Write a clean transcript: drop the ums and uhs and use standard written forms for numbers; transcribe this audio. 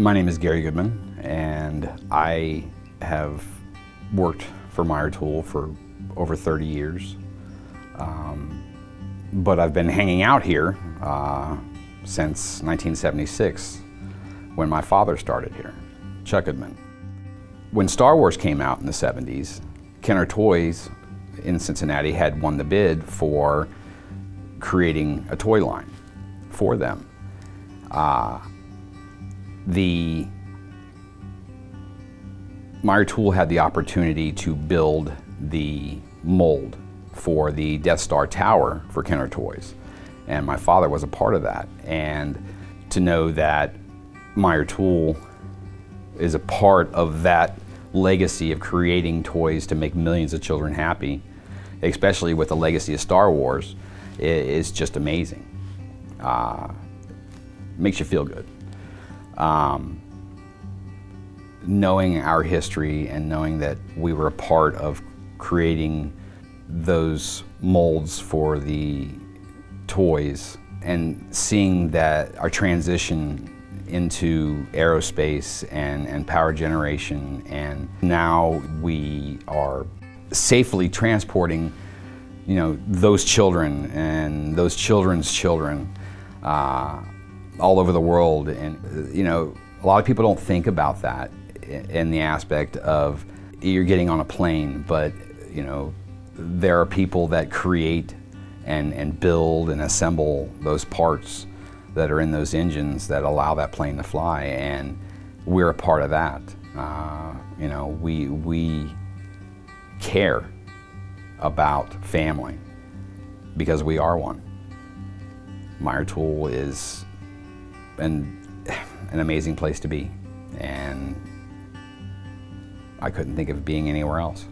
My name is Gary Goodman, and I have worked for Meyer Tool for over 30 years. But I've been hanging out here since 1976, when my father started here, Chuck Goodman. When Star Wars came out in the 70s, Kenner Toys in Cincinnati had won the bid for creating a toy line for them. The Meyer Tool had the opportunity to build the mold for the Death Star Tower for Kenner Toys, and my father was a part of that. And to know that Meyer Tool is a part of that legacy of creating toys to make millions of children happy, especially with the legacy of Star Wars, is just amazing. Makes you feel good. Knowing our history and knowing that we were a part of creating those molds for the toys, and seeing that our transition into aerospace and power generation, and now we are safely transporting, you know, those children and those children's children all over the world. And you know, a lot of people don't think about that in the aspect of you're getting on a plane, but you know, there are people that create and build and assemble those parts that are in those engines that allow that plane to fly, and we're a part of that. You know, we care about family because we are one. Meyer Tool is an amazing place to be, and I couldn't think of being anywhere else.